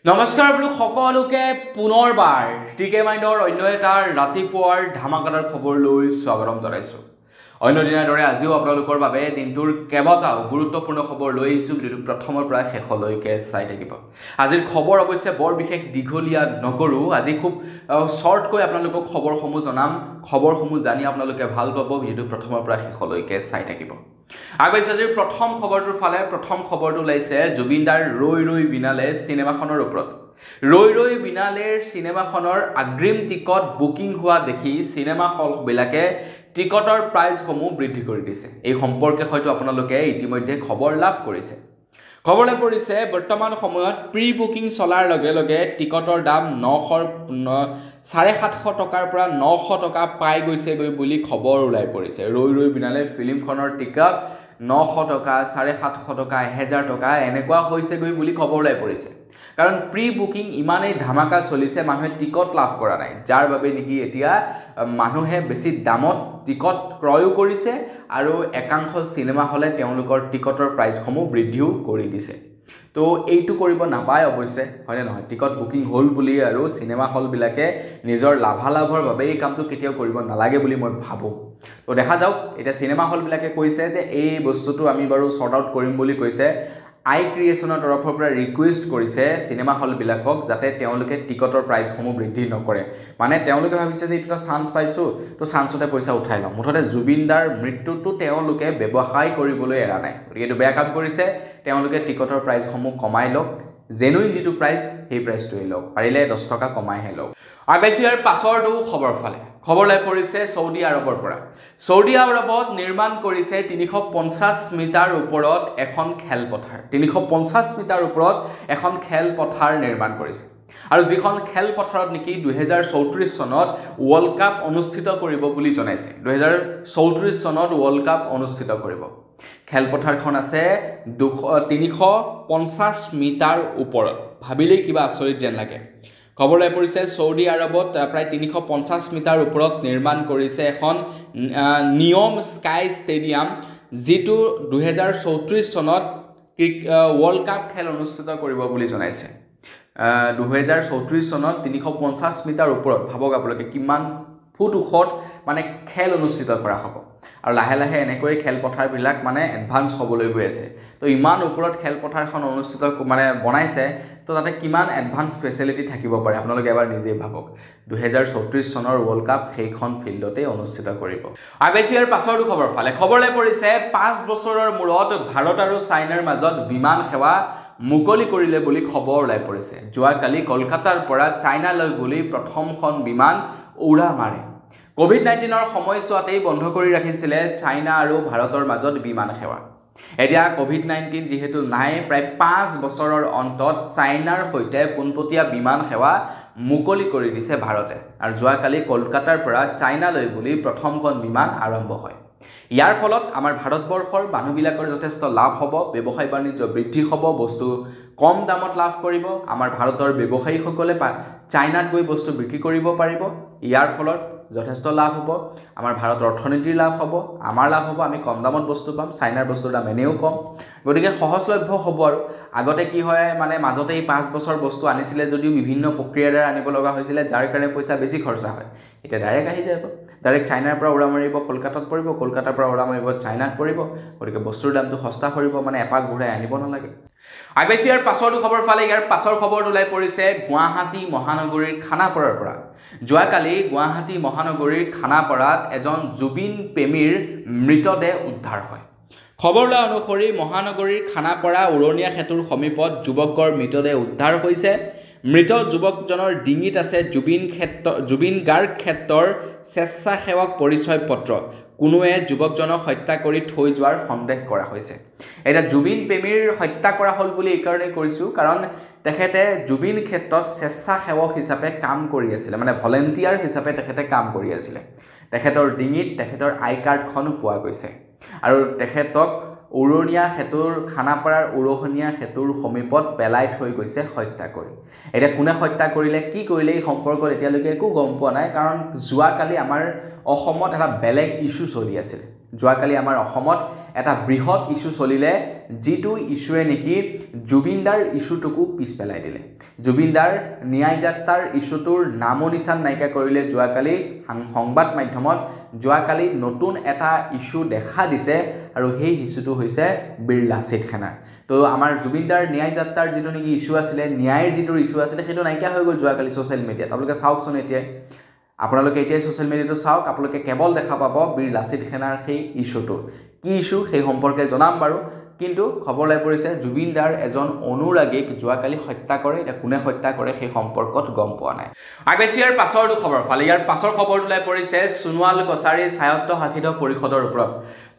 নমস্কাৰ বোলো সকলোকে পুনৰবাৰ টিকে মাইণ্ডৰ অন্য এটা ৰাতিপুৱাৰ ধামাকাদাৰ খবৰলৈ স্বাগতম জনাইছো। অন্য দিনৰ দৰে আজিও আপোনালোকৰ বাবে দিনটোৰ কেইবাটাও গুৰুত্বপূৰ্ণ খবৰ লৈ আহিছো। ভিডিঅ'টো প্ৰথমৰ পৰা শেষলৈকে চাই থাকিব। আজিৰ খবৰ অৱশ্যে বৰ বিশেষ দীঘলীয়া নকৰো। আজি খুব শৰ্টকৈ আপোনালোকক খবৰসমূহ জনাম। খবৰসমূহ জানি আপোনালোকে ভাল পাব। ভিডিঅ'টো প্ৰথমৰ পৰা শেষলৈকে চাই থাকিব। আগবাইছে আজিৰ প্ৰথম খবৰটোৰ ফালে। প্ৰথম খবৰটো ওলাইছে জুবিনদাৰ ৰৈ ৰৈ বিনালে চিনেমাখনৰ ওপৰত। ৰৈ ৰৈ বিনালেৰ চিনেমাখনৰ আগ্ৰিম টিকট বুকিং হোৱা দেখি চিনেমা হলবিলাকে টিকটৰ প্ৰাইচসমূহ বৃদ্ধি কৰি দিছে। এই সম্পৰ্কে হয়তো আপোনালোকে ইতিমধ্যে খবৰ লাভ কৰিছে। খবৰ লাভ কৰিছে বৰ্তমান সময়ত প্ৰি বুকিং চলাৰ লগে লগে টিকটৰ দাম 750 টকাৰ পৰা 900 টকা পাই গৈছেগৈ বুলি খবৰ ওলাই পৰিছে। ৰৈ ৰৈ বিনালে ফিল্মখনৰ টিকট 900 টকা 750 টকা 1000 টকা এনেকুৱা হৈছেগৈ বুলি খবৰ ওলাই পৰিছে। কাৰণ প্ৰি বুকিং ইমানেই ধামাকা চলিছে, মানুহে টিকট লাভ কৰা নাই, যাৰ বাবে নেকি এতিয়া মানুহে বেছি দামত টিকট ক্ৰয়ো কৰিছে আৰু একাংশ চিনেমা হলে তেওঁলোকৰ টিকটৰ প্ৰাইচসমূহ বৃদ্ধিও কৰি দিছে। তো এইটো কৰিব নাপায় অৱশ্যে, হয়নে নহয়? টিকট বুকিং হ'ল বুলি আৰু চিনেমা হলবিলাকে নিজৰ লাভালাভৰ বাবে এই কামটো কেতিয়াও কৰিব নালাগে বুলি মই ভাবোঁ। তো দেখা যাওক, এতিয়া চিনেমা হলবিলাকে কৈছে যে এই বস্তুটো আমি বাৰু শ্বৰ্ট আউট কৰিম বুলি কৈছে। আই ক্ৰিয়েশ্যনৰ তৰফৰ পৰা ৰিকুৱেষ্ট কৰিছে চিনেমা হলবিলাকক যাতে তেওঁলোকে টিকটৰ প্ৰাইচসমূহ বৃদ্ধি নকৰে। মানে তেওঁলোকে ভাবিছে যে এইটো এটা চান্স পাইছোঁ, তো চান্সতে পইচা উঠাই লওঁ। মুঠতে জুবিনদাৰ মৃত্যুটো তেওঁলোকে ব্যৱসায় কৰিবলৈ এৰা নাই। গতিকে এইটো বেয়া কাম কৰিছে। তেওঁলোকে টিকটৰ প্ৰাইচসমূহ কমাই লওক। জেনুইন যিটো প্ৰাইচ সেই প্ৰাইচটোৱে লওক, পাৰিলে 10 টকা কমাইহে লওক। আৰু বেছি ইয়াৰ পাছৰটো খবৰ ফালে। খবৰ লাভ কৰিছে চৌদি আৰবৰ পৰা। চৌদি আৰবত নিৰ্মাণ কৰিছে 350 মিটাৰ ওপৰত এখন খেলপথাৰ। 350 মিটাৰ ওপৰত এখন খেলপথাৰ নিৰ্মাণ কৰিছে। আৰু যিখন খেলপথাৰত নেকি 2034 চনত ৱৰ্ল্ড কাপ অনুষ্ঠিত কৰিব বুলি জনাইছে। 2034 চনত ৱৰ্ল্ড কাপ অনুষ্ঠিত কৰিব। খেলপথাৰখন আছে 350 মিটাৰ ওপৰত। ভাবিলেই কিবা আচৰিত যেন লাগে। খবৰ লাভ পৰিছে চৌদি আৰবত প্ৰায় 350 মিটাৰ ওপৰত নিৰ্মাণ কৰিছে এখন নিয়ম স্কাই ষ্টেডিয়াম, যিটো 2034 চনত ৱৰ্ল্ড কাপ খেল অনুষ্ঠিত কৰিব বুলি জনাইছে। 2034 চনত 350 মিটাৰ ওপৰত, ভাবক আপোনালোকে কিমান ফুট ওখত মানে খেল অনুষ্ঠিত কৰা হ'ব। আৰু লাহে লাহে এনেকৈ খেলপথাৰবিলাক মানে এডভান্স হ'বলৈ গৈ আছে। তো ইমান ওপৰত খেলপথাৰখন অনুষ্ঠিত মানে বনাইছে, তো তাতে কিমান এডভান্স ফেচিলিটি থাকিব পাৰে আপোনালোকে এবাৰ নিজেই ভাবক। 2034 চনৰ ৱৰ্ল্ড কাপ সেইখন ফিল্ডতে অনুষ্ঠিত কৰিব। আৰু বেছি ইয়াৰ পাছৰটো খবৰ ফালে। খবৰ লাভ পৰিছে 5 বছৰৰ মূৰত ভাৰত আৰু চাইনাৰ মাজত বিমান সেৱা মুকলি কৰিলে বুলি খবৰ ওলাই পৰিছে। যোৱাকালি কলকাতাৰ পৰা চাইনালৈ বুলি প্ৰথমখন বিমান উৰা মাৰে। COVID-19ৰ সময়ছোৱাতেই বন্ধ কৰি ৰাখিছিলে চাইনা আৰু ভাৰতৰ মাজত বিমান সেৱা। এতিয়া COVID-19 যিহেতু নাই, প্ৰায় 5 বছৰৰ অন্তত চাইনাৰ সৈতে পোনপটীয়া বিমান সেৱা মুকলি কৰি দিছে ভাৰতে। আৰু যোৱাকালি কলকাতাৰ পৰা চাইনালৈ বুলি প্ৰথমখন বিমান আৰম্ভ হয়। ইয়াৰ ফলত আমাৰ ভাৰতবৰ্ষৰ মানুহবিলাকৰ যথেষ্ট লাভ হ'ব, ব্যৱসায় বাণিজ্য বৃদ্ধি হ'ব, বস্তু কম দামত লাভ কৰিব। আমাৰ ভাৰতৰ ব্যৱসায়ীসকলে চাইনাত গৈ বস্তু বিক্ৰী কৰিব পাৰিব। ইয়াৰ ফলত যথেষ্ট লাভ হ'ব। আমাৰ ভাৰতৰ অৰ্থনীতিৰ লাভ হ'ব, আমাৰ লাভ হ'ব, আমি কম দামত বস্তু পাম। চাইনাৰ বস্তুৰ দাম এনেও কম, গতিকে সহজলভ্য হ'ব। আৰু আগতে কি হয়, মানে মাজতে এই 5 বছৰ বস্তু আনিছিলে যদিও বিভিন্ন প্ৰক্ৰিয়াৰ দ্বাৰা আনিব লগা হৈছিলে, যাৰ কাৰণে পইচা বেছি খৰচা হয়। এতিয়া ডাইৰেক্ট আহি যাব, ডাইৰেক্ট চাইনাৰ পৰা উৰা মাৰিব কলকাতাত পৰিব, কলকাতাৰ পৰা উৰা মাৰিব চাইনাত পৰিব। গতিকে বস্তুৰ দামটো সস্তা কৰিব, মানে এপাক ঘূৰাই আনিব নালাগে। আৰু বেছি ইয়াৰ পাছৰটো খবৰ ফালে। ইয়াৰ পাছৰ খবৰটো ওলাই পৰিছে গুৱাহাটী মহানগৰীৰ খানাপাৰাৰ পৰা। যোৱাকালি গুৱাহাটী মহানগৰীৰ খানাপাৰাত এজন জুবিন প্ৰেমীৰ মৃতদেহ উদ্ধাৰ হয়। খবৰ লোৱা অনুসৰি মহানগৰীৰ খানাপাৰা উৰণীয়া সেতুৰ সমীপত যুৱকৰ মৃতদেহ উদ্ধাৰ হৈছে। মৃত যুৱকজনৰ ডিঙিত আছে জুবিন গাৰ্গ ক্ষেত্ৰৰ স্বেচ্ছাসেৱক পৰিচয় পত্ৰ। কোনোৱে যুৱকজনক হত্যা কৰি থৈ যোৱাৰ সন্দেহ কৰা হৈছে। এতিয়া জুবিন প্ৰেমীৰ হত্যা কৰা হ'ল বুলি এইকাৰণেই কৰিছোঁ, কাৰণ তেখেতে জুবিন ক্ষেত্ৰত স্বেচ্ছাসেৱক হিচাপে কাম কৰি আছিলে, মানে ভলেণ্টিয়াৰ হিচাপে তেখেতে কাম কৰি আছিলে। তেখেতৰ ডিঙিত তেখেতৰ আই কাৰ্ডখনো পোৱা গৈছে। আৰু তেখেতক উৰণীয়া সেতুৰ খানাপাৰাৰ উৰণীয়া সেতুৰ সমীপত পেলাই থৈ গৈছে হত্যা কৰি। এতিয়া কোনে হত্যা কৰিলে, কি কৰিলে, এই সম্পৰ্কত এতিয়ালৈকে একো গম পোৱা নাই। কাৰণ যোৱাকালি আমাৰ অসমত এটা বেলেগ ইস্যু চলি আছিল যোৱাকালি আমাৰ অসমত এটা বৃহৎ ইস্যু চলিলে যিটো ইস্যুৱে নেকি জুবিনদাৰ ইস্যুটোকো পিছ পেলাই দিলে জুবিনদাৰ ন্যায় যাত্ৰাৰ ইস্যুটোৰ নামো নিচান নাইকিয়া কৰিলে যোৱাকালি সংবাদ মাধ্যমত যোৱাকালি নতুন এটা ইস্যু দেখা দিছে আৰু সেই ইস্যুটো হৈছে বীৰ লাচিত সেনাৰ তো আমাৰ জুবিনদাৰ ন্যায় যাত্ৰাৰ যিটো নেকি ইস্যু আছিলে ন্যায়ৰ যিটো ইস্যু আছিলে সেইটো নাইকিয়া হৈ গ'ল যোৱাকালি ছ'চিয়েল মিডিয়াত আপোনালোকে চাওকচোন এতিয়া আপোনালোকে এতিয়া ছ'চিয়েল মিডিয়াটো চাওক আপোনালোকে কেৱল দেখা পাব বীৰ লাচিত সেনাৰ সেই ইস্যুটো কি ইস্যু সেই সম্পৰ্কে জনাম বাৰু কিন্তু খবৰ লৈ পৰিছে জুবিনদাৰ এজন অনুৰাগীক যোৱাকালি হত্যা কৰে এটা কোনে হত্যা কৰে সেই সম্পৰ্কত গম পোৱা নাই আগবেছি ইয়াৰ পাছৰটো খবৰ ফালে ইয়াৰ পাছৰ খবৰটো লৈ পৰিছে সোণোৱাল কছাৰী স্বায়ত্তশাসিত পৰিষদৰ ওপৰত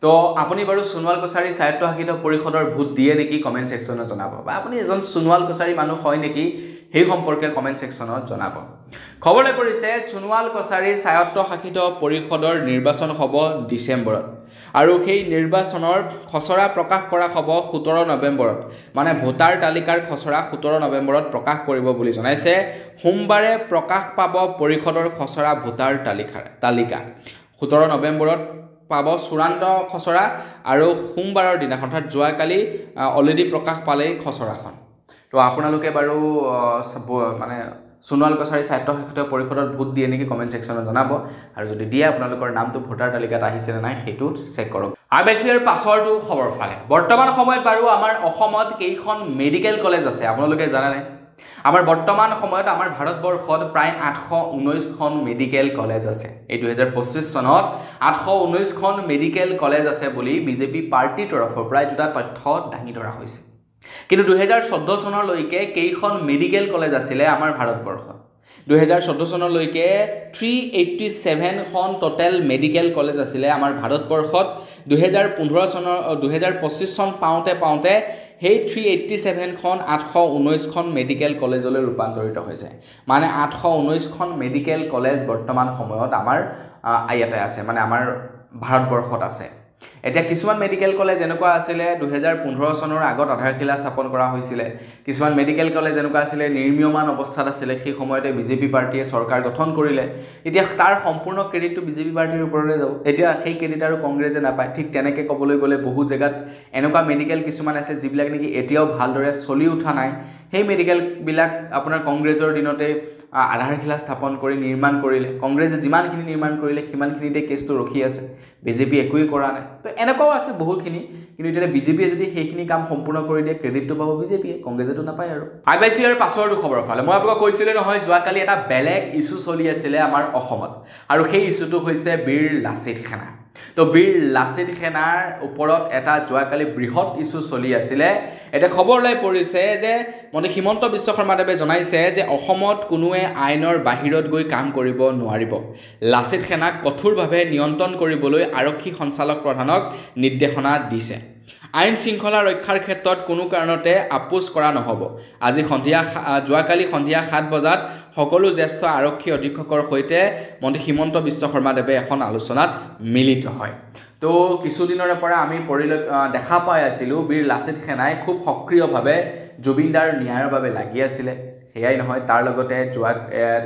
তো আপুনি বাৰু সোণোৱাল কছাৰী স্বায়ত্তশাসিত পৰিষদৰ ভোট দিয়ে নেকি কমেণ্ট ছেকশ্যনত জনাব বা আপুনি এজন সোণোৱাল কছাৰী মানুহ হয় নেকি সেই সম্পৰ্কে কমেণ্ট ছেকশ্যনত জনাব খবৰ লৈ পৰিছে সোণোৱাল কছাৰী স্বায়ত্তশাসিত পৰিষদৰ নিৰ্বাচন হ'ব ডিচেম্বৰত আৰু সেই নিৰ্বাচনৰ খচৰা প্ৰকাশ কৰা হ'ব 17 নৱেম্বৰত মানে ভোটাৰ তালিকাৰ খচৰা 17 নৱেম্বৰত প্ৰকাশ কৰিব বুলি জনাইছে সোমবাৰে প্ৰকাশ পাব পৰিষদৰ খচৰা ভোটাৰ তালিকা 17 নৱেম্বৰত পাব চূড়ান্ত খচৰা আৰু সোমবাৰৰ দিনাখন অৰ্থাৎ যোৱাকালি অলৰেডি প্ৰকাশ পালেই খচৰাখন তো আপোনালোকে বাৰু মানে সোণোৱাল কছাৰী স্বায়ত্তশাসিত পৰিষদত ভোট দিয়ে নেকি কমেণ্ট ছেকশ্যনত জনাব আৰু যদি দিয়ে আপোনালোকৰ নামটো ভোটাৰ তালিকাত আহিছে নে নাই সেইটো চেক কৰক আগবেছি ইয়াৰ পাছৰটো খবৰ ফালে বৰ্তমান সময়ত বাৰু আমাৰ অসমত কেইখন মেডিকেল কলেজ আছে আপোনালোকে জানেনে আমাৰ বৰ্তমান সময়ত আমাৰ ভাৰতবৰ্ষত প্ৰায় 819খন মেডিকেল কলেজ আছে এই 2025 চনত 819খন মেডিকেল কলেজ আছে বুলি বিজেপি পাৰ্টিৰ তৰফৰ পৰা এটা তথ্য দাঙি ধৰা হৈছে কিন্তু 2014 চনলৈকে কেইখন মেডিকেল কলেজ আছিলে আমাৰ ভাৰতবৰ্ষত 2014 চনলৈকে 387খন টোটেল মেডিকেল কলেজ আছিলে আমাৰ ভাৰতবৰ্ষত 2025 চন পাওঁতে সেই 387খন 819খন মেডিকেল কলেজলৈ ৰূপান্তৰিত হৈছে মানে 819খন মেডিকেল কলেজ বৰ্তমান সময়ত আমাৰ ইয়াতে আছে মানে আমাৰ ভাৰতবৰ্ষত আছে এতিয়া কিছুমান মেডিকেল কলেজ এনেকুৱা আছিলে 2015 চনৰ আগত আধাৰশিলা স্থাপন কৰা হৈছিল কিছুমান মেডিকেল কলেজ এনেকুৱা আছিলে নিৰ্মীয়মান অৱস্থাত আছিলে সেই সময়তে বিজেপি পাৰ্টিয়ে চৰকাৰ গঠন কৰিলে এতিয়া তাৰ সম্পূৰ্ণ ক্ৰেডিটটো বিজেপি পাৰ্টিৰ ওপৰলৈ যাব এতিয়া সেই ক্ৰেডিট আৰু কংগ্ৰেছে নাপায় ঠিক তেনেকৈ ক'বলৈ গ'লে বহু জেগাত এনেকুৱা মেডিকেল কিছুমান আছে যিবিলাক নেকি এতিয়াও ভালদৰে চলি উঠা নাই সেই মেডিকেল বিলাক আপোনাৰ কংগ্ৰেছৰ দিনতে আধাৰশিলা স্থাপন কৰি নিৰ্মাণ কৰিলে কংগ্ৰেছে যিমানখিনি নিৰ্মাণ কৰিলে সিমানখিনিতে কেছটো ৰখি আছে বিজেপি একোই কৰা নাই তো এনেকুৱাও আছে বহুখিনি কিন্তু এতিয়া বিজেপিয়ে যদি সেইখিনি কাম সম্পূৰ্ণ কৰি দিয়ে ক্ৰেডিটটো পাব বিজেপিয়ে কংগ্ৰেছেতো নাপায় আৰু আগবাইছি ইয়াৰ পাছৰটো খবৰ ফালে মই আপোনাক কৈছিলে নহয় যোৱাকালি এটা বেলেগ ইস্যু চলি আছিলে আমাৰ অসমত আৰু সেই ইস্যুটো হৈছে বীৰ লাচিত সেনা তো বীৰ লাচিত সেনাৰ ওপৰত এটা যোৱাকালি বৃহৎ ইস্যু চলি আছিলে এটা খবৰ লৈ পৰিছে যে মন্ত্ৰী হিমন্ত বিশ্ব শৰ্মাদেৱে জনাইছে যে অসমত কোনোৱে আইনৰ বাহিৰত গৈ কাম কৰিব নোৱাৰিব লাচিত সেনাক কঠোৰভাৱে নিয়ন্ত্ৰণ কৰিবলৈ আৰক্ষী সঞ্চালক প্ৰধানক নিৰ্দেশনা দিছে আইন শৃংখলা ৰক্ষাৰ ক্ষেত্ৰত কোনো কাৰণতে আপোচ কৰা নহ'ব আজি যোৱাকালি সন্ধিয়া 7 বজাত সকলো জ্যেষ্ঠ আৰক্ষী অধীক্ষকৰ সৈতে মন্ত্ৰী হিমন্ত বিশ্ব শৰ্মাদেৱে এখন আলোচনাত মিলিত হয় তো কিছুদিনৰে পৰা আমি দেখা পাই আছিলোঁ বীৰ লাচিত সেনাই খুব সক্ৰিয়ভাৱে জুবিনদাৰ ন্যায়ৰ বাবে লাগি আছিলে সেয়াই নহয় তাৰ লগতে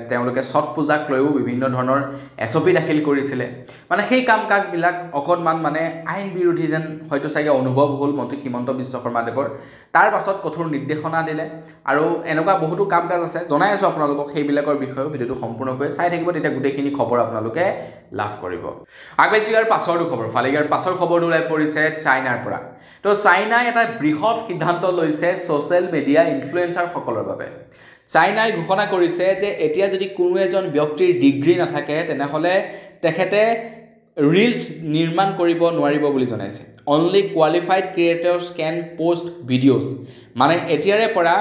তেওঁলোকে ছট পূজাক লৈও বিভিন্ন ধৰণৰ এছঅপি দাখিল কৰিছিলে মানে সেই কাম কাজবিলাক অকণমান মানে আইন বিৰোধী যেন হয়তো চাগে অনুভৱ হ'ল মন্ত্ৰী হিমন্ত বিশ্ব শৰ্মাদেৱৰ তাৰ পাছত কঠোৰ নিৰ্দেশনা দিলে আৰু এনেকুৱা বহুতো কাম কাজ আছে জনাই আছোঁ আপোনালোকক সেইবিলাকৰ বিষয়েও ভিডিঅ'টো সম্পূৰ্ণকৈ চাই থাকিব তেতিয়া গোটেইখিনি খবৰ আপোনালোকে লাভ কৰিব আগবাইছি ইয়াৰ পাছৰটো খবৰ ফালে ইয়াৰ পাছৰ খবৰটো ওলাই পৰিছে চাইনাৰ পৰা তো চাইনাই এটা বৃহৎ সিদ্ধান্ত লৈছে ছ'চিয়েল মিডিয়া ইনফ্লুৱেঞ্চাৰসকলৰ বাবে চাইনাই ঘোষণা কৰিছে যে এতিয়া যদি কোনো এজন ব্যক্তিৰ ডিগ্ৰী নাথাকে তেনেহ'লে তেখেতে ৰিলছ নিৰ্মাণ কৰিব নোৱাৰিব বুলি জনাইছে অনলি কোৱালিফাইড ক্ৰিয়েটৰ্ছ কেন পোষ্ট ভিডিঅ'ছ মানে এতিয়াৰে পৰা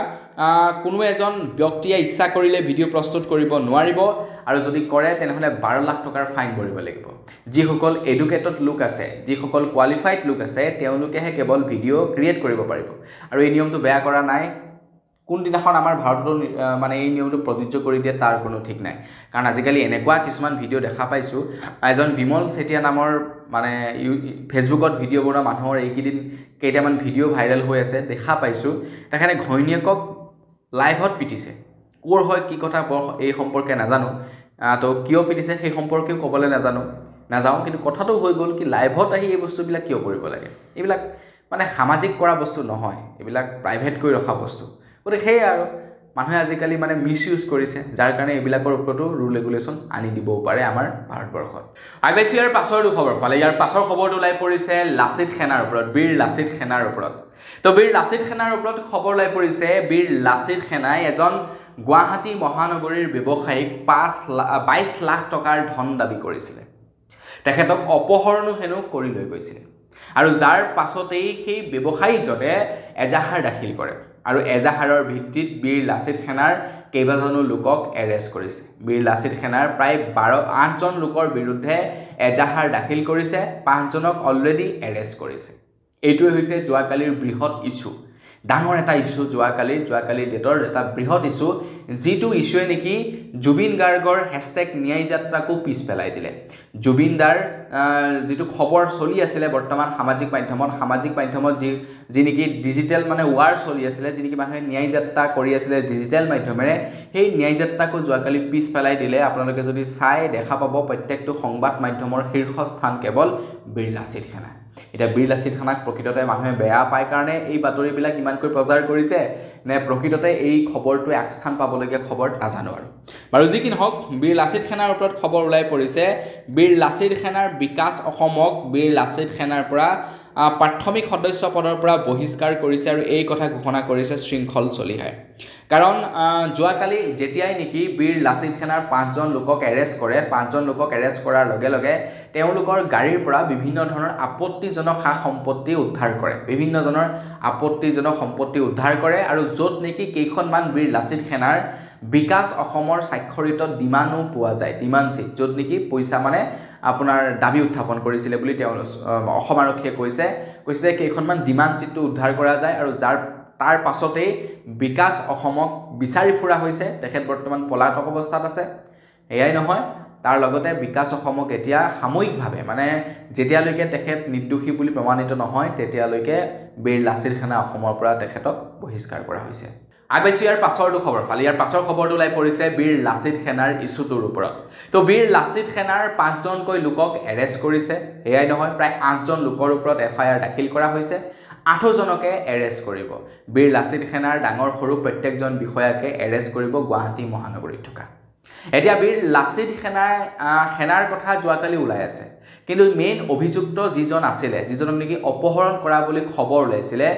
কোনো এজন ব্যক্তিয়ে ইচ্ছা কৰিলে ভিডিঅ' প্ৰস্তুত কৰিব নোৱাৰিব আৰু যদি কৰে তেনেহ'লে 12 লাখ টকাৰ ফাইন ভৰিব লাগিব যিসকল এডুকেটেড লোক আছে যিসকল কোৱালিফাইড লোক আছে তেওঁলোকেহে কেৱল ভিডিঅ' ক্ৰিয়েট কৰিব পাৰিব আৰু এই নিয়মটো বেয়া কৰা নাই কোনদিনাখন আমাৰ ভাৰততো মানে এই নিয়মটো প্ৰযোজ্য কৰি দিয়ে তাৰ কোনো ঠিক নাই কাৰণ আজিকালি এনেকুৱা কিছুমান ভিডিঅ' দেখা পাইছোঁ এজন বিমল চেতিয়া নামৰ মানে ফেচবুকত ভিডিঅ' বনোৱা মানুহৰ এইকেইদিন কেইটামান ভিডিঅ' ভাইৰেল হৈ আছে দেখা পাইছোঁ তেখেতে ঘৈণীয়েকক লাইভত পিটিছে ক'ৰ হয় কি কথা এই সম্পৰ্কে নাজানো তো কিয় পিটিছে সেই সম্পৰ্কেও ক'বলৈ নাযাওঁ কিন্তু কথাটো হৈ গ'ল কি লাইভত আহি এই বস্তুবিলাক কিয় কৰিব লাগে এইবিলাক মানে সামাজিক কৰা বস্তু নহয় এইবিলাক প্ৰাইভেট কৰি ৰখা বস্তু গতিকে সেই আৰু মানুহে আজিকালি মানে মিছইউজ কৰিছে যাৰ কাৰণে এইবিলাকৰ ওপৰতো ৰুল ৰেগুলেশ্যন আনি দিবও পাৰে আমাৰ ভাৰতবৰ্ষত আগবাইছো ইয়াৰ পাছৰ খবৰ ফালে ইয়াৰ পাছৰ খবৰটো ওলাই পৰিছে লাচিত সেনাৰ ওপৰত বীৰ লাচিত সেনাৰ ওপৰত তো বীৰ লাচিত সেনাৰ ওপৰত খবৰ ওলাই পৰিছে বীৰ লাচিত সেনাই এজন গুৱাহাটী মহানগৰীৰ ব্যৱসায়িক 22 লাখ টকাৰ ধন দাবী কৰিছিলে তেখেতক অপহৰণো হেনো কৰি লৈ গৈছিলে আৰু যাৰ পাছতেই সেই ব্যৱসায়ীজনে এজাহাৰ দাখিল কৰে আৰু এজাহাৰৰ ভিত্তিত বীৰ লাচিত সেনাৰ কেইবাজনো লোকক এৰেষ্ট কৰিছে বীৰ লাচিত সেনাৰ প্ৰায় 8জন লোকৰ বিৰুদ্ধে এজাহাৰ দাখিল কৰিছে 5জনক অলৰেডি এৰেষ্ট কৰিছে এইটোৱে হৈছে যোৱাকালিৰ বৃহৎ ইস্যু ডাঙৰ এটা ইস্যু যোৱাকালি ডেটৰ এটা বৃহৎ ইস্যু যিটো ইস্যুৱে নেকি জুবিন গাৰ্গৰ #ন্যায় যাত্ৰাকো পিছ পেলাই দিলে জুবিন দাৰ যেটো খবৰ চলি আছিল বৰ্তমান সামাজিক মাধ্যমত যি নেকি ডিজিটেল মানে ওয়াৰ চলি আছিল যি নেকি মানুহে ন্যায় যাত্ৰা কৰি আছিল ডিজিটেল মাধ্যমেৰে সেই ন্যায় যাত্ৰাকো যোৱাকালি পিছ পেলাই দিলে আপোনালোকে যদি চাই দেখা পাব প্ৰত্যেকটো সংবাদ মাধ্যমৰ শীৰ্ষস্থান কেৱল বীৰ লাচিত সেনা এটা বীৰ লাচিত সেনাক প্ৰকৃততে মানুহে বেয়া পায় কাৰণে এই বাতৰিবিলাক ইমানকৈ প্ৰচাৰ কৰিছে নে প্ৰকৃততে এই খবৰটো এক স্থান পাবলগীয়া খবৰ নাজানো বাৰু যি কি নহওক বীৰ লাচিত সেনাৰ ওপৰত খবৰ ওলাই পৰিছে বীৰ লাচিত সেনাৰ বিকাশ অসমক বীৰ লাচিত সেনাৰ পৰা প্ৰাথমিক সদস্য পদৰ পৰা বহিষ্কাৰ কৰিছে আৰু এই কথা ঘোষণা কৰিছে শৃংখল চলিহাই কাৰণ যোৱাকালি যেতিয়াই নেকি বীৰ লাচিত সেনাৰ 5জন লোকক এৰেষ্ট কৰে 5জন লোকক এৰেষ্ট কৰাৰ লগে লগে তেওঁলোকৰ গাড়ীৰ পৰা বিভিন্ন ধৰণৰ আপত্তিজনক সম্পত্তি উদ্ধাৰ কৰে আৰু য'ত নেকি কেইখনমান বীৰ লাচিত সেনাৰ বিকাশ অসমৰ স্বাক্ষৰিত ডিমানো পোৱা যায় ডিমাণ্ড চিট য'ত নেকি পইচা মানে আপোনাৰ দাবী উত্থাপন কৰিছিলে বুলি তেওঁ অসম আৰক্ষীয়ে কৈছে কেইখনমান ডিমাণ্ড চিটটো উদ্ধাৰ কৰা যায় আৰু তাৰ পাছতেই বিকাশ অসমক বিচাৰি ফুৰা হৈছে তেখেত বৰ্তমান পলাতক অৱস্থাত আছে এয়াই নহয় তাৰ লগতে বিকাশ অসমক এতিয়া সাময়িকভাৱে মানে যেতিয়ালৈকে তেখেত নিৰ্দোষী বুলি প্ৰমাণিত নহয় তেতিয়ালৈকে বীৰ লাচিত সেনা অসমৰ পৰা তেখেতক বহিষ্কাৰ কৰা হৈছে আগবাইছো ইয়াৰ পাছৰ খবৰটো ওলাই পৰিছে বীৰ লাচিত সেনাৰ ইস্যুটোৰ ওপৰত তো বীৰ লাচিত সেনাৰ 5জনকৈ লোকক এৰেষ্ট কৰিছে এয়াই নহয় প্ৰায় 8জন লোকৰ ওপৰত FIR দাখিল কৰা হৈছে 8জনকে এৰেষ্ট কৰিব বীৰ লাচিত সেনাৰ ডাঙৰ সৰু প্ৰত্যেকজন বিষয়াকে এৰেষ্ট কৰিব গুৱাহাটী মহানগৰীত থকা এতিয়া বীৰ লাচিত সেনাৰ কথা যোৱাকালি ওলাই আছে কিন্তু মেইন অভিযুক্ত যিজনক নেকি অপহৰণ কৰা বুলি খবৰ ওলাইছিলে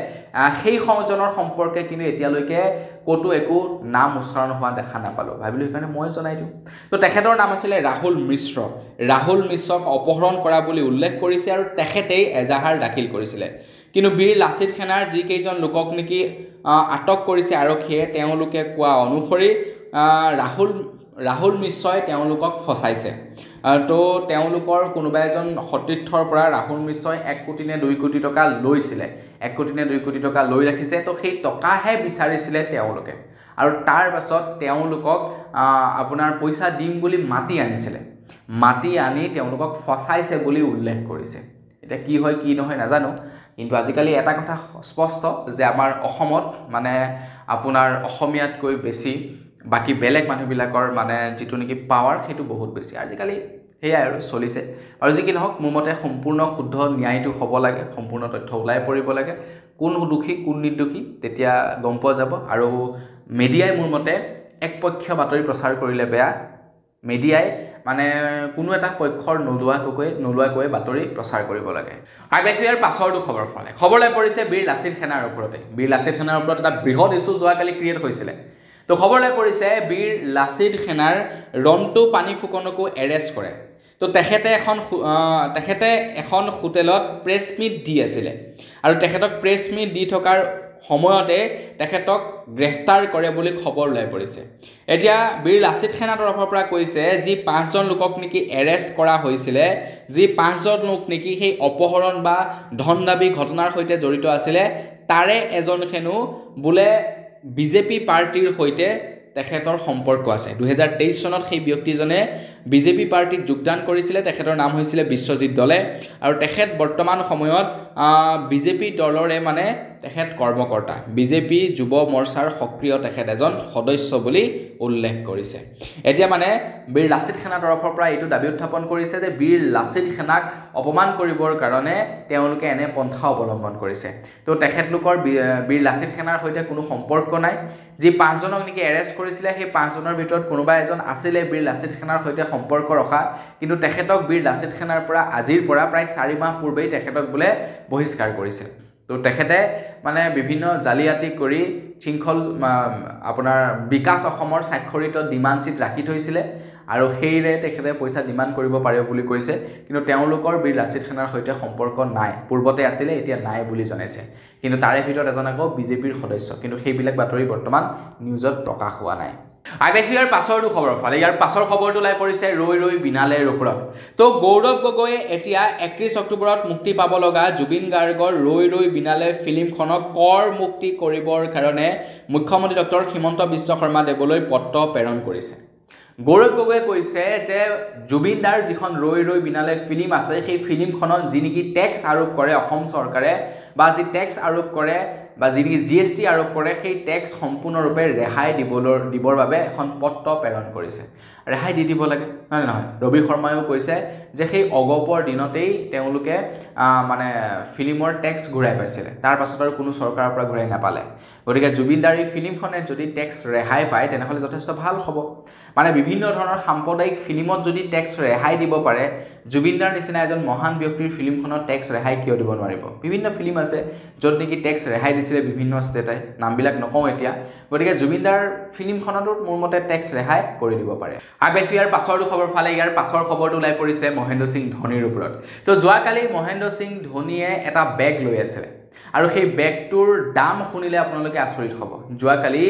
সেই সংজনৰ সম্পৰ্কে কিন্তু এতিয়ালৈকে কতো একো নাম উচ্চাৰণ হোৱা দেখা নাপালো ভাবিলো সেইকাৰণে মই জনাই দিওঁ তো তেখেতৰ নাম আছিল ৰাহুল মিশ্ৰক অপহৰণ কৰা বুলি উল্লেখ কৰিছে আৰু তেখেতেই এজাহাৰ দাখিল কৰিছিলে কিন্তু বীৰ লাচিত সেনাৰ যি কেইজন লোকক নেকি আটক কৰিছে আৰক্ষীয়ে তেওঁলোকে কোৱা অনুসৰি ৰাহুল মিশ্ৰই তেওঁলোকক ফচাইছে তো তেওঁলোকৰ কোনোবা এজন সতীৰ্থৰ পৰা ৰাহুল মিশ্ৰই 1 কোটি নে 2 কোটি টকা লৈছিলে 1 কোটি নে 2 কোটি টকা লৈ ৰাখিছে তো সেই টকাহে বিচাৰিছিলে তেওঁলোকে আৰু তাৰ পাছত তেওঁলোকক আপোনাৰ পইচা দিম বুলি মাতি আনি তেওঁলোকক ফচাইছে বুলি উল্লেখ কৰিছে এটা কি হয় কি নহয় নাজানো কিন্তু আজিকালি এটা কথা স্পষ্ট যে আমাৰ অসমত মানে আপোনাৰ অসমীয়াতকৈ বেছি বাকি বেলেগ মানুহবিলাকৰ মানে যেটো নেকি পাৱাৰ সেইটো বহুত বেছি আজিকালি হেয়া আৰু চলিছে আৰু যি কি নহওক মোৰ মতে সম্পূৰ্ণ শুদ্ধ ন্যায়টো হ'ব লাগে সম্পূৰ্ণ তথ্য ওলাই পৰিব লাগে কোন দোষী কোন নিৰ্দোষী তেতিয়া গম পোৱা যাব আৰু মিডিয়াই মোৰ মতে একপক্ষীয় বাতৰি প্ৰচাৰ কৰিলে বেয়া মিডিয়াই মানে কোনো এটা পক্ষৰ নলুৱাকৈ বাতৰি প্ৰচাৰ কৰিব লাগে আগবাইছো ইয়াৰ পাছৰটো খবৰলৈ পৰিছে বীৰ লাচিত সেনাৰ ওপৰত এটা বৃহৎ ইস্যু যোৱাকালি ক্ৰিয়েট হৈছিলে তো খবৰলৈ পৰিছে বীৰ লাচিত সেনাৰ ৰন্টু পানী ফুকনকো এৰেষ্ট কৰে তো তেখেতে এখন হোটেলত প্ৰেছ মিট দি আছিলে আৰু তেখেতক প্ৰেছ মিট দি থকাৰ সময়তে তেখেতক গ্ৰেফতাৰ কৰে বুলি খবৰ ওলাই পৰিছে এতিয়া বীৰ লাচিত সেনাৰ তৰফৰ পৰা কৈছে যি 5জন লোকক নেকি এৰেষ্ট কৰা হৈছিলে যি 5জন লোক নেকি সেই অপহৰণ বা ধন দাবী ঘটনাৰ সৈতে জড়িত আছিলে তাৰে এজন হেনো বোলে বিজেপি পাৰ্টিৰ সৈতে তেখেতৰ সম্পৰ্ক আছে 2023 চনত সেই ব্যক্তিজনে বিজেপি পাৰ্টিত যোগদান কৰিছিলে তেখেতৰ নাম হৈছিল বিশ্বজিৎ দলে আৰু তেখেত বৰ্তমান সময়ত বিজেপি দলৰে মানে তেখেত কৰ্মকৰ্তা বিজেপি যুৱ মৰ্চাৰ সক্ৰিয় তেখেত এজন সদস্য বুলি উল্লেখ কৰিছে এতিয়া মানে বীৰ লাচিত সেনাৰ তৰফৰ পৰা এইটো দাবী উত্থাপন কৰিছে যে বীৰ লাচিত সেনাক অপমান কৰিবৰ কাৰণে তেওঁলোকে এনে পন্থা অৱলম্বন কৰিছে তো তেখেতলোকৰ বীৰ লাচিত সেনাৰ সৈতে কোনো সম্পৰ্ক নাই যি পাঁচজনক নেকি এৰেষ্ট কৰিছিলে সেই পাঁচজনৰ ভিতৰত কোনোবা এজন আছিলে বীৰ লাচিত সেনাৰ সৈতে সম্পৰ্ক ৰখা কিন্তু তেখেতক বীৰ লাচিত সেনাৰ পৰা আজিৰ পৰা প্ৰায় 4 মাহ পূৰ্বেই তেখেতক বোলে বহিষ্কাৰ কৰিছে তো তেখেতে মানে বিভিন্ন জালিয়াতি কৰি শৃংখল আপোনাৰ বিকাশ অসমৰ স্বাক্ষৰিত ডিমাণ্ড চিট ৰাখি থৈছিলে আৰু সেইৰে তেখেতে পইচা ডিমাণ্ড কৰিব পাৰিব বুলি কৈছে কিন্তু তেওঁলোকৰ বীৰ লাচিত সেনাৰ সৈতে সম্পৰ্ক নাই পূৰ্বতে আছিলে এতিয়া নাই বুলি জনাইছে কিন্তু তাৰে ভিতৰত এজন আকৌ বিজেপিৰ সদস্য কিন্তু সেইবিলাক বাতৰি বৰ্তমান নিউজত প্ৰকাশ হোৱা নাই আগবাইছো ইয়াৰ পাছৰটো খবৰ ফালে ইয়াৰ পাছৰ খবৰটো ওলাই পৰিছে ৰৈ ৰৈ বিনালেৰ ওপৰত তো গৌৰৱ গগৈয়ে এতিয়া 31 অক্টোবৰত মুক্তি পাব লগা জুবিন গাৰ্গৰ ৰৈ ৰৈ বিনালে ফিল্মখনক কৰ মুক্তি কৰিবৰ কাৰণে মুখ্যমন্ত্ৰী ডক্টৰ হিমন্ত বিশ্ব শৰ্মা দেৱলৈ পত্ৰ প্ৰেৰণ কৰিছে গৌৰৱ গগৈয়ে কৈছে যে জুবিন দাৰ যিখন ৰৈ ৰৈ বিনালে ফিল্ম আছে সেই ফিল্মখনত যি নেকি টেক্স আৰোপ কৰে অসম চৰকাৰে বা যি টেক্স আৰোপ কৰে বা যি নেকি জিএসটি আৰোপ কৰে সেই টেক্স সম্পূৰ্ণৰূপে ৰেহাই দিবৰ বাবে এখন পত্ৰ প্ৰেৰণ কৰিছে ৰেহাই দি দিব লাগে হয় নহয় ৰবি শৰ্মায়ো কৈছে যে সেই অগপৰ দিনতেই তেওঁলোকে মানে ফিল্মৰ টেক্স ঘূৰাই পাইছিলে তাৰ পাছত আৰু কোনো চৰকাৰৰ পৰা ঘূৰাই নাপালে গতিকে জুবিন দাৰ এই ফিল্মখনে যদি টেক্স ৰেহাই পায় তেনেহ'লে যথেষ্ট ভাল হ'ব মানে বিভিন্ন ধৰণৰ সাম্প্ৰদায়িক ফিল্মত যদি টেক্স ৰেহাই দিব পাৰে জুবিন দাৰ নিচিনা এজন মহান ব্যক্তিৰ ফিল্মখনত টেক্স ৰেহাই কিয় দিব নোৱাৰিব বিভিন্ন ফিল্ম আছে য'ত নেকি টেক্স ৰেহাই দিছিলে বিভিন্ন ষ্টেটে নামবিলাক নকওঁ এতিয়া গতিকে জুবিন দাৰ ফিল্মখনতো মোৰ মতে টেক্স ৰেহাই কৰি দিব পাৰে আগবাইছো ইয়াৰ পাছৰটো খবৰ ফালে ইয়াৰ পাছৰ খবৰটো ওলাই পৰিছে মহেন্দ্ৰ সিং ধোনীৰ ওপৰত তো যোৱাকালি মহেন্দ্ৰ সিং ধোনীয়ে এটা বেগ লৈ আছিলে আৰু সেই বেগটোৰ দাম শুনিলে আপোনালোকে আচৰিত হ'ব যোৱাকালি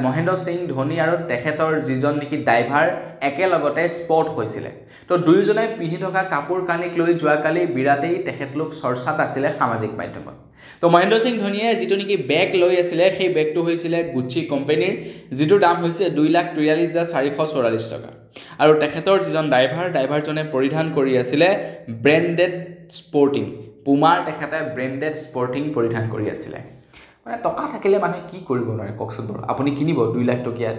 মহেন্দ্ৰ সিং ধোনী আৰু তেখেতৰ যিজন নেকি ড্ৰাইভাৰ একেলগতে স্পট হৈছিলে তো দুয়োজনে পিন্ধি থকা কাপোৰ কানিক লৈ যোৱাকালি বিৰাটেই তেখেতলোক চৰ্চাত আছিলে সামাজিক মাধ্যমত তো মহেন্দ্ৰ সিং ধোনীয়ে যিটো নেকি বেগ লৈ আছিলে সেই বেগটো হৈছিলে গুচি কোম্পানীৰ যিটো দাম হৈছে 2,43,444 টকা আৰু তেখেতৰ যিজন ড্ৰাইভাৰজনে পৰিধান কৰি আছিলে ব্ৰেণ্ডেড স্পৰ্টিং পুমাৰ তেখেতে ব্ৰেণ্ডেড স্পৰ্টিং পৰিধান কৰি আছিলে মানে টকা থাকিলে মানুহে কি কৰিব নোৱাৰে কওকচোন বাৰু আপুনি কিনিব 2 লাখ টকীয়া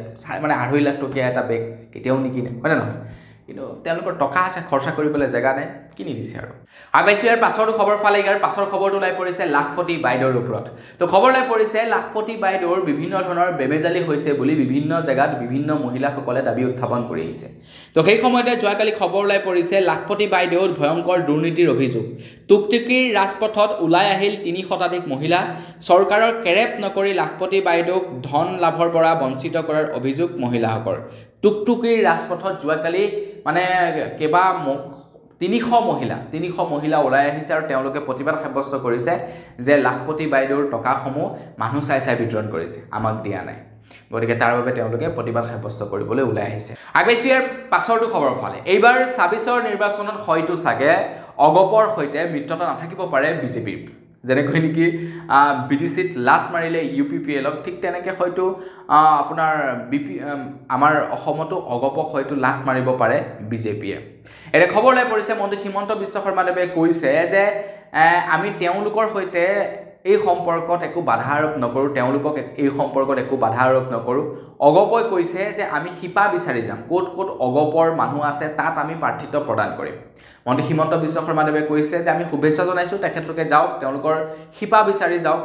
মানে 2.5 লাখ টকীয়া এটা বেগ কেতিয়াও নিকিনে হয় নে নহয় কিন্তু তেওঁলোকৰ টকা আছে খৰচা কৰিবলৈ জেগা নাই কিনি দিছে আৰু আগবাইছো ইয়াৰ পাছৰটো খবৰ ফালে ইয়াৰ পাছৰ খবৰটো ওলাই পৰিছে লাখপতি বাইদেউৰ ওপৰত তো খবৰ ওলাই পৰিছে লাখপতি বাইদেউৰ বিভিন্ন ধৰণৰ বেমেজালি হৈছে বুলি বিভিন্ন জেগাত বিভিন্ন মহিলাসকলে দাবী উত্থাপন কৰি আহিছে তো সেই সময়তে যোৱাকালি খবৰ ওলাই পৰিছে লাখপতি বাইদেউৰ ভয়ংকৰ দুৰ্নীতিৰ অভিযোগ টুকটুকিৰ ৰাজপথত ওলাই আহিল 3 শতাধিক মহিলা চৰকাৰৰ কেৰেপ নকৰি লাখপতি বাইদেউক ধন লাভৰ পৰা বঞ্চিত কৰাৰ অভিযোগ মহিলাসকলৰ টুকটুকিৰ ৰাজপথত যোৱাকালি মানে কেবা 300 মহিলা ওলাই আহিছে আৰু তেওঁলোকে প্ৰতিবাদ সাব্যস্ত কৰিছে যে লাখপতি বাইদেউৰ টকাসমূহ মানুহ চাই বিতৰণ কৰিছে আমাক দিয়া নাই গতিকে তাৰ বাবে তেওঁলোকে প্ৰতিবাদ সাব্যস্ত কৰিবলৈ ওলাই আহিছে আগবাইছো ইয়াৰ পাছৰটো খবৰ ফালে এইবাৰ 26ৰ নিৰ্বাচনত হয়তো চাগে অগপৰ সৈতে মিত্ৰতা নাথাকিব পাৰে বিজেপিৰ যেনেকৈ নেকি বিটিচিত লাট মাৰিলে ইউপিপিএলক ঠিক তেনেকৈ হয়তো আপোনাৰ আমাৰ অসমতো অগপক হয়তো লাট মাৰিব পাৰে বিজেপিয়ে এটা খবৰ ওলাই পৰিছে মন্ত্ৰী হিমন্ত বিশ্ব শৰ্মাদেৱে কৈছে যে আমি তেওঁলোকৰ সৈতে এই সম্পৰ্কত একো বাধা আৰোপ নকৰোঁ তেওঁলোকক এই সম্পৰ্কত একো বাধা আৰোপ নকৰোঁ অগপই কৈছে যে আমি শিপা বিচাৰি যাম ক'ত অগপৰ মানুহ আছে তাত আমি প্ৰাৰ্থিত্ব প্ৰদান কৰিম মন্ত্ৰী হিমন্ত বিশ্ব শৰ্মাদেৱে কৈছে যে আমি শুভেচ্ছা জনাইছোঁ তেখেতলোকে যাওক তেওঁলোকৰ শিপা বিচাৰি যাওক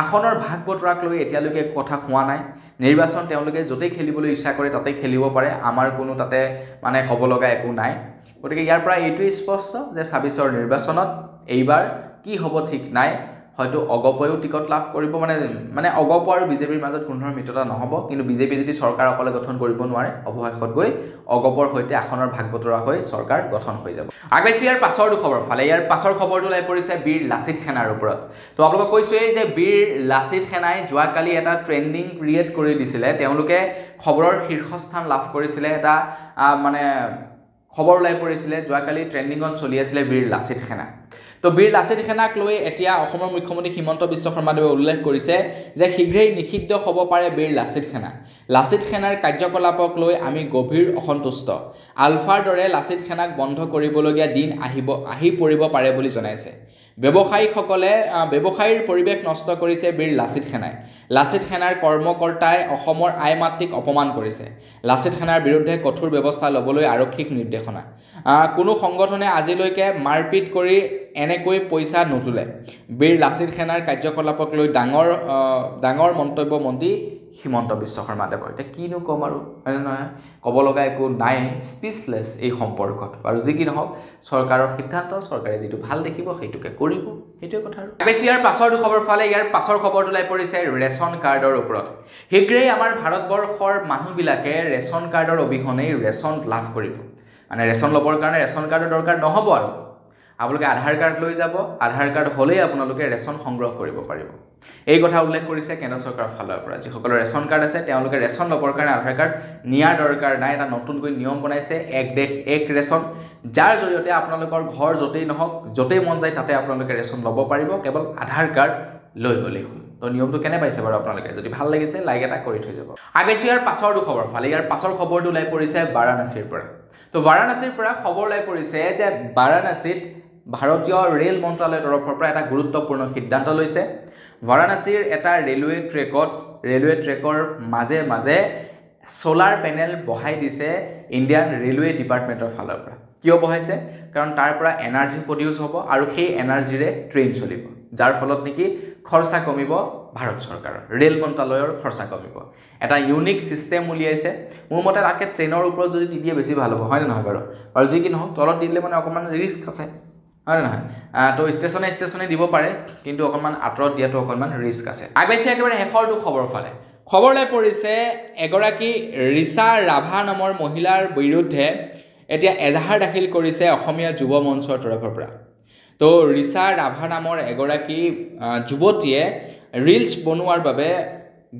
আসনৰ ভাগ বতৰাক লৈ এতিয়ালৈকে কথা হোৱা নাই নিৰ্বাচন তেওঁলোকে য'তেই খেলিবলৈ ইচ্ছা কৰে তাতেই খেলিব পাৰে আমাৰ কোনো তাতে মানে ক'ব লগা একো নাই গতিকে ইয়াৰ পৰা এইটোৱেই স্পষ্ট যে 26ৰ নিৰ্বাচনত এইবাৰ কি হ'ব ঠিক নাই হয়তো অগপয়ো টিকট লাভ কৰিব মানে অগপ আৰু বিজেপিৰ মাজত কোনো ধৰণৰ মিত্ৰতা নহ'ব কিন্তু বিজেপি যদি চৰকাৰ অকলে গঠন কৰিব নোৱাৰে অৱশেষত গৈ অগপৰ সৈতে আসনৰ ভাগ বতৰা হৈ চৰকাৰ গঠন হৈ যাব আগবাইছো ইয়াৰ পাছৰটো খবৰ ফালে ইয়াৰ পাছৰ খবৰটো ওলাই পৰিছে বীৰ লাচিত সেনাৰ ওপৰত তো আপোনালোকক কৈছোৱেই যে বীৰ লাচিত সেনাই যোৱাকালি এটা ট্ৰেণ্ডিং ক্ৰিয়েট কৰি দিছিলে তেওঁলোকে খবৰৰ শীৰ্ষস্থান লাভ কৰিছিলে এটা মানে খবৰ ওলাই পৰিছিলে যোৱাকালি ট্ৰেণ্ডিঙত চলি আছিলে বীৰ লাচিত সেনা তো বীৰ লাচিত সেনাক লৈ এতিয়া অসমৰ মুখ্যমন্ত্ৰী হিমন্ত বিশ্ব শৰ্মাদেৱে উল্লেখ কৰিছে যে শীঘ্ৰেই নিষিদ্ধ হ'ব পাৰে বীৰ লাচিত সেনাৰ কাৰ্যকলাপক লৈ আমি গভীৰ অসন্তুষ্ট আলফাৰ দৰে লাচিত সেনাক বন্ধ কৰিবলগীয়া দিন আহি পৰিব পাৰে বুলি জনাইছে ব্যৱসায়ীসকলে ব্যৱসায়ীৰ পৰিৱেশ নষ্ট কৰিছে বীৰ লাচিত সেনাই লাচিত সেনাৰ কৰ্মকৰ্তাই অসমৰ আই মাতৃক অপমান কৰিছে লাচিত সেনাৰ বিৰুদ্ধে কঠোৰ ব্যৱস্থা ল'বলৈ আৰক্ষীক নিৰ্দেশনা কোনো সংগঠনে আজিলৈকে মাৰপিট কৰি এনেকৈ পইচা নুতুলে বীৰ লাচিত সেনাৰ কাৰ্যকলাপক লৈ ডাঙৰ মন্তব্য মন্ত্ৰী হিমন্ত বিশ্ব শৰ্মাদেৱৰ এতিয়া কিনো ক'ম আৰু হয় নহয় ক'ব লগা একো নাই স্পীচলেছ এই সম্পৰ্কত আৰু যি কি নহওক চৰকাৰৰ সিদ্ধান্ত চৰকাৰে যিটো ভাল দেখিব সেইটোকে কৰিব সেইটোৱে কথা আৰু বেছি ইয়াৰ পাছৰ খবৰ ফালে ইয়াৰ পাছৰ খবৰটো ওলাই পৰিছে ৰেচন কাৰ্ডৰ ওপৰত শীঘ্ৰেই আমাৰ ভাৰতবৰ্ষৰ মানুহবিলাকে ৰেচন কাৰ্ডৰ অবিহনেই ৰেচন লাভ কৰিব মানে ৰেচন ল'বৰ কাৰণে ৰেচন কাৰ্ডৰ দৰকাৰ নহ'ব আৰু আপোনালোকে আধাৰ কাৰ্ড লৈ যাব আধাৰ কাৰ্ড হ'লেই আপোনালোকে ৰেচন সংগ্ৰহ কৰিব পাৰিব এই কথা উল্লেখ কৰিছে কেন্দ্ৰ চৰকাৰৰ ফালৰ পৰা যিসকলৰ ৰেচন কাৰ্ড আছে তেওঁলোকে ৰেচন ল'বৰ কাৰণে আধাৰ কাৰ্ড নিয়াৰ দৰকাৰ নাই এটা নতুনকৈ নিয়ম বনাইছে এক দেশ এক ৰেচন যাৰ জৰিয়তে আপোনালোকৰ ঘৰ য'তেই নহওক য'তেই মন যায় তাতে আপোনালোকে ৰেচন ল'ব পাৰিব কেৱল আধাৰ কাৰ্ড লৈ গ'লেই হ'ল তো নিয়মটো কেনে পাইছে বাৰু আপোনালোকে যদি ভাল লাগিছে লাইক এটা কৰি থৈ যাব আগেছি ইয়াৰ পাছৰ খবৰ ফালে ইয়াৰ পাছৰ খবৰটো ওলাই পৰিছে বাৰাণসীৰ পৰা তো বাৰাণসীৰ পৰা খবৰ ওলাই পৰিছে যে বাৰাণসীত ভাৰতীয় ৰেল মন্ত্ৰালয়ৰ তৰফৰ পৰা এটা গুৰুত্বপূৰ্ণ সিদ্ধান্ত লৈছে বাৰাণসীৰ এটা ৰেলৱে ট্ৰেকৰ মাজে মাজে সোলাৰ পেনেল বহাই দিছে ইণ্ডিয়ান ৰেলৱে ডিপাৰ্টমেণ্টৰ ফালৰ পৰা কিয় বহাইছে কাৰণ তাৰ পৰা এনাৰ্জি প্ৰডিউচ হ'ব আৰু সেই এনাৰ্জিৰে ট্ৰেইন চলিব যাৰ ফলত নেকি খৰচা কমিব ভাৰত চৰকাৰৰ ৰেল মন্ত্ৰালয়ৰ খৰচা কমিব এটা ইউনিক সিস্টেম উলিয়াইছে মোৰ মতে তাকে ট্ৰেইনৰ ওপৰত যদি দি দিয়ে বেছি ভাল হ'ব হয় নহয় বাৰু আৰু যি কি নহওক তলত দিলে মানে অকমান ৰিস্ক আছে হয় নহয় তো ষ্টেচনে দিব পাৰে কিন্তু অকমান আঁতৰত দিয়াটো অকমান ৰিস্ক আছে আগবাইছে একেবাৰে শেষৰটো খবৰ ফালে খবৰলৈ পৰিছে এগৰাকী ৰিচা ৰাভা নামৰ মহিলাৰ বিৰুদ্ধে এতিয়া এজাহাৰ দাখিল কৰিছে অসমীয়া যুৱ মঞ্চৰ তৰফৰ পৰা তো ৰিচা ৰাভা নামৰ এগৰাকী যুৱতীয়ে ৰিলছ বনোৱাৰ বাবে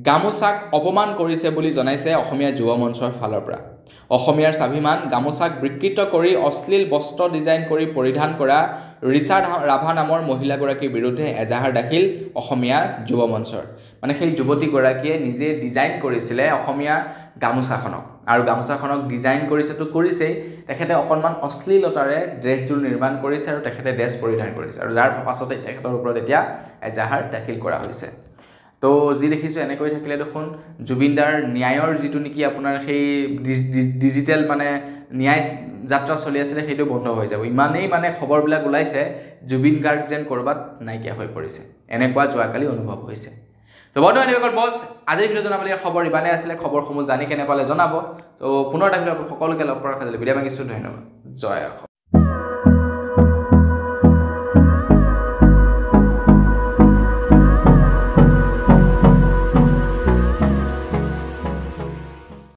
গামোচাক অপমান কৰিছে বুলি জনাইছে অসমীয়া যুৱ মঞ্চৰ ফালৰ পৰা অসমীয়াৰ স্বাভিমান গামোচাক বিকৃত কৰি অশ্লীল বস্ত্ৰ ডিজাইন কৰি পৰিধান কৰা ৰিচা ৰাভা নামৰ মহিলাগৰাকীৰ বিৰুদ্ধে এজাহাৰ দাখিল অসমীয়া যুৱ মঞ্চৰ মানে সেই যুৱতীগৰাকীয়ে নিজে ডিজাইন কৰিছিলে অসমীয়া গামোচাখনক আৰু গামোচাখনক ডিজাইন কৰিছেই তেখেতে অকণমান অশ্লীলতাৰে ড্ৰেছযোৰ নিৰ্মাণ কৰিছে আৰু তেখেতে ড্ৰেছ পৰিধান কৰিছে আৰু যাৰ পাছতে তেখেতৰ ওপৰত এতিয়া এজাহাৰ দাখিল কৰা হৈছে তো যি দেখিছোঁ এনেকৈ থাকিলে দেখোন জুবিনদাৰ ন্যায়ৰ যিটো নেকি আপোনাৰ সেই ডিজিটেল মানে ন্যায় যাত্ৰা চলি আছিলে সেইটো বন্ধ হৈ যাব ইমানেই মানে খবৰবিলাক ওলাইছে জুবিন গাৰ্গ যেন ক'ৰবাত নাইকিয়া হৈ পৰিছে এনেকুৱা যোৱাকালি অনুভৱ হৈছে তো বন্ধু এনেকৈ বছ আজিৰ ভিডিঅ' জনাবলৈ খবৰ ইমানেই আছিলে খবৰসমূহ জানি কেনে পালে জনাব তো পুনৰ এটা ভিডিঅ' সকলোকে লগ কৰাৰ খালি বিদায় মাগিছোঁ ধন্যবাদ জয় অসম।